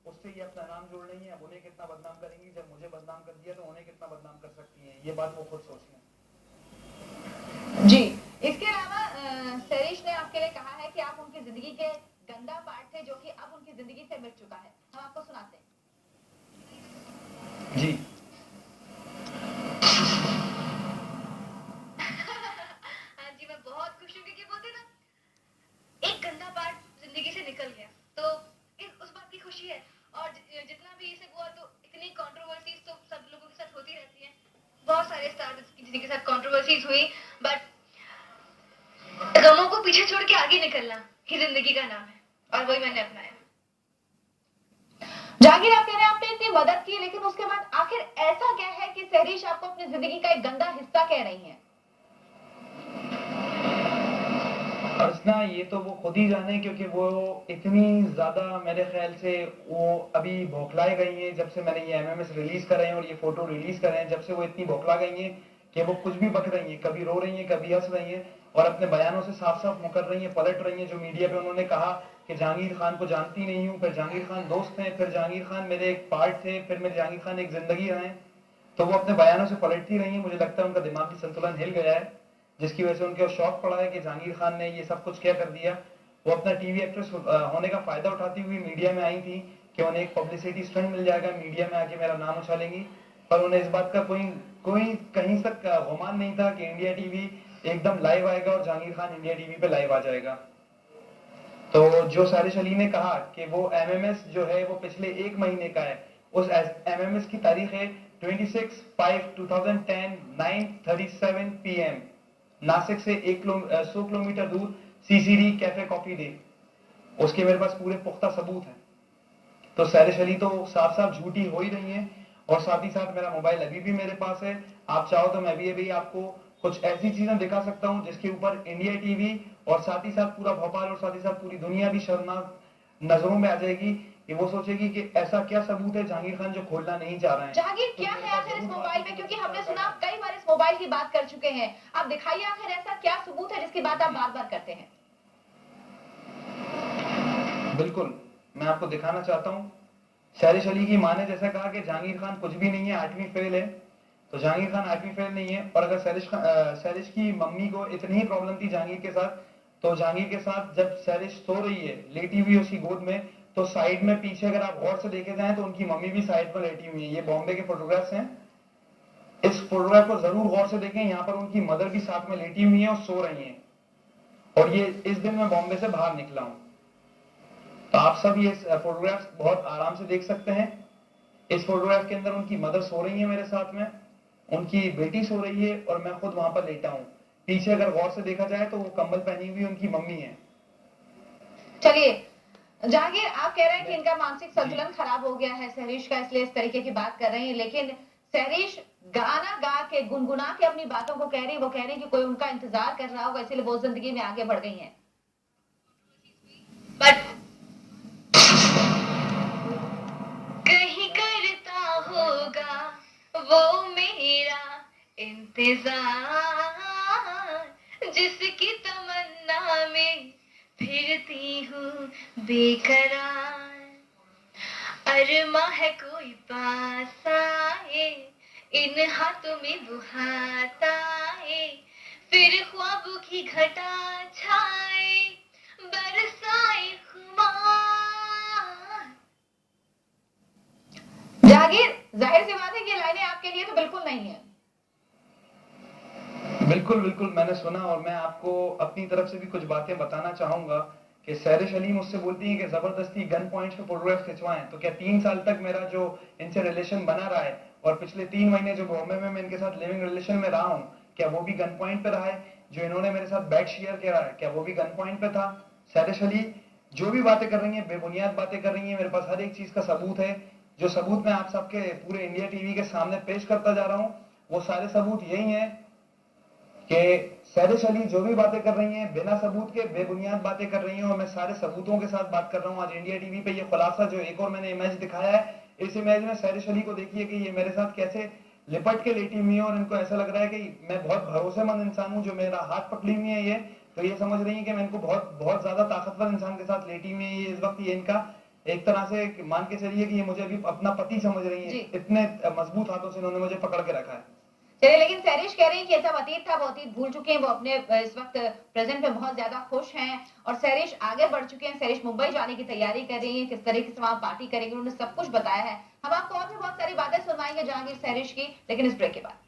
उससे ये अपना नाम जोड़ लेंगे, अब उन्हें कितना बदनाम करेंगी, जब मुझे बदनाम कर दिया तो उन्हें कितना बदनाम कर सकती हैं, ये बात वो खुद सोच लें। जी, इसके अलावा सैरिश ने आपके लिए कहा है कि आप उनकी जिंदगी के गंदा पार्ट थे जो कि अब उनकी जिंदगी से मिट चुका है। हम आपको सुनाते हैं। जी हाँ जी, मैं बहुत खुश हूँ क्योंकि बोलते ना, एक गंदा पार्ट जिंदगी से निकल गया, तो उस बात की खुशी है। और जितना भी इसे हुआ, तो इतनी कंट्रोवर्सीज तो सब लोगों के साथ होती रहती है। बहुत सारे स्टार्स की जिंदगी के साथ कंट्रोवर्सीज हुई, बट गमों को पीछे छोड़ के आगे निकलना ही जिंदगी का नाम है, और वही मैंने अपनाया। जहांगीर, आप कह रहे हैं आपने इतनी मदद की, लेकिन उसके बाद आखिर ऐसा क्या है कि सहरीश आपको अपनी जिंदगी का एक गंदा हिस्सा कह रही हैं? अर्चना, ये तो वो खुद ही जाने, क्योंकि वो इतनी ज्यादा मेरे ख्याल से वो अभी बौखलाए गई हैं जब से मैंने ये एमएमएस रिलीज करे हैं और ये फोटो रिलीज करे हैं। जब से वो इतनी बौखला गई हैं कि वो कुछ भी बक रही हैं, कभी रो रही हैं, कभी हंस रही हैं, और अपने बयानों से साफ साफ मुकर रही हैं, पलट रही हैं। जो मीडिया पे उन्होंने कहा कि जहांगीर खान को जानती नहीं हूं, फिर जहांगीर खान दोस्त हैं, फिर जहांगीर खान मेरे एक पार्ट थे, फिर मेरे जहांगीर खान एक जिंदगी रहे, तो वो अपने बयानों से पलटती रही हैं। मुझे लगता है उनका दिमागी संतुलन हिल गया है, जिसकी वजह से उनको शौक पड़ा है कि जहांगीर खान ने ये सब कुछ क्या कर दिया। वो अपना टीवी एक्ट्रेस होने का फायदा उठाती हुई मीडिया में आई थी कि उन्हें एक पब्लिसिटी स्टंट मिल जाएगा, मीडिया में आके मेरा नाम उछालेंगी, पर उन्हें इस बात का कोई कोई कहीं तक गुमान नहीं था कि इंडिया टीवी एकदम लाइव आएगा और जहांगीर खान इंडिया टीवी पे लाइव आ जाएगा। तो जो सारिश अली ने कहा कि वो एमएमएस जो है वो पिछले एक महीने का है, उस एमएमएस की तारीख है 26/5/2010 9:37 PM, नासिक से 100 किलोमीटर दूर सीसीडी कैफे कॉफी डे। उसके मेरे पास पूरे पुख्ता सबूत हैं। तो सारिश अली तो साफ साफ झूठी हो ही रही है, और साथ ही साथ मेरा मोबाइल अभी भी मेरे पास है। आप चाहो तो मैं अभी आपको कुछ ऐसी चीजें दिखा सकता हूं जिसके ऊपर इंडिया टीवी और साथ ही साथ पूरा भोपाल और साथ ही साथ पूरी दुनिया भी शर्मनाक नजरों में आ जाएगी कि वो सोचेगी कि ऐसा क्या सबूत है जहांगीर खान जो खोलना नहीं चाह रहे हैं। जहांगीर, क्या है आखिर इस मोबाइल में? क्योंकि हमने सुना आप कई बार इस मोबाइल की बात कर चुके हैं। आप दिखाइए आखिर ऐसा क्या सबूत है जिसकी बात आप बार बार करते हैं। बिल्कुल, मैं आपको दिखाना चाहता हूं। सारिश अली की मां ने जैसा कहा कि जहांगीर खान कुछ भी नहीं है, 8वीं फेल है, तो जहांगीर खान 8वीं फेल नहीं है। और अगर सैरिश की मम्मी को इतनी ही प्रॉब्लम थी जहांगीर के साथ, तो जहांगीर के साथ जब सैरिश सो रही है, लेटी हुई उसकी गोद में, तो साइड में पीछे अगर आप गौर से देखे जाएं तो उनकी मम्मी भी साइड पर लेटी हुई है। ये बॉम्बे के फोटोग्राफ्स हैं, इस फोटोग्राफ को जरूर गौर से देखें। यहाँ पर उनकी मदर भी साथ में लेटी हुई है और सो रही है, और ये इस दिन मैं बॉम्बे से बाहर निकला हूं। तो आप सब ये फोटोग्राफ्स बहुत आराम से देख सकते हैं। इस फोटोग्राफ के अंदर उनकी मदर सो रही है मेरे साथ में, उनकी बेटी सो रही है, और मैं खुद वहां पर लेटा हूं। पीछे अगर गौर से देखा जाए तो वो कंबल पहनी हुई उनकी मम्मी है। चलिए जहांगीर, आप कह रहे हैं कि इनका मानसिक संतुलन खराब हो गया है सहरीश का, इसलिए इस तरीके की बात कर रहे हैं, लेकिन सहरीश गाना गा के, गुनगुना के अपनी बातों को कह रही, वो कह रही कि कोई उनका इंतजार कर रहा होगा, इसलिए वो जिंदगी में आगे बढ़ गई हैं। बट कहीं करता होगा वो मेरा इंतजार, जिसकी तमन्ना में फिरती हूँ बेकरार। अरमा है कोई पास आए, इन हाथों में बुहात आए, फिर ख्वाबों की घटा छाए, बरसाए खुमार। जहांगीर, जाहिर सी बात है कि ये लाइनें आपके लिए तो बिल्कुल नहीं है। बिल्कुल बिल्कुल, मैंने सुना, और मैं आपको अपनी तरफ से भी कुछ बातें बताना चाहूंगा कि सैरिश अली मुझसे बोलती है कि जबरदस्ती गन पॉइंट्स पे फोटोग्राफ खिंचवाएं। तो क्या 3 साल तक मेरा जो इनसे रिलेशन बना रहा है, और पिछले 3 महीने जो बॉम्बे में मैं इनके साथ लिविंग रिलेशन में रहा हूं, क्या वो भी गन पॉइंट पे रहा है? जो इन्होंने मेरे साथ बेड शेयर किया है, क्या वो भी गन पॉइंट पे था? सैरिश अली जो भी बातें कर रही है, बेबुनियाद बातें कर रही है। मेरे पास हर एक चीज का सबूत है, जो सबूत मैं आप सबके पूरे इंडिया टीवी के सामने पेश करता जा रहा हूं। वो सारे सबूत यही है कि सैरिश अली जो भी बातें कर रही हैं बिना सबूत के बेबुनियाद बातें कर रही हैं, और मैं सारे सबूतों के साथ बात कर रहा हूं। आज इंडिया टीवी पे ये खुलासा जो एक और मैंने इमेज दिखाया है, इस इमेज में सैरिश अली को देखिए कि ये मेरे साथ कैसे लिपट के लेटी हुई है, और इनको ऐसा लग रहा है कि मैं बहुत भरोसेमंद इंसान हूं, जो मेरा हाथ पकड़ी हुई है ये, तो ये समझ रही है कि मैं इनको बहुत बहुत ज्यादा ताकतवर इंसान के साथ लेटी हुई है। ये इस वक्त ये इनका एक तरह से मान के चलिए कि ये मुझे अभी अपना पति समझ रही जी। हैं। इतने मजबूत हाथों से इन्होंने मुझे पकड़ के रखा है। चलिए, लेकिन सहरिश कह रही हैं कि ये सब अतीत था, वो अतीत भूल चुके हैं, वो अपने इस वक्त प्रेजेंट में बहुत ज्यादा खुश हैं और सहरिश आगे बढ़ चुके हैं। सहरिश मुंबई जाने की तैयारी कर रही हैं, किस तरीके से वहां पार्टी करेंगे, उन्होंने सब कुछ बताया है। हम आपको और भी बहुत सारी बातें सुनवाएंगे जहांगीर सहरिश की, लेकिन इस ब्रेक के बाद।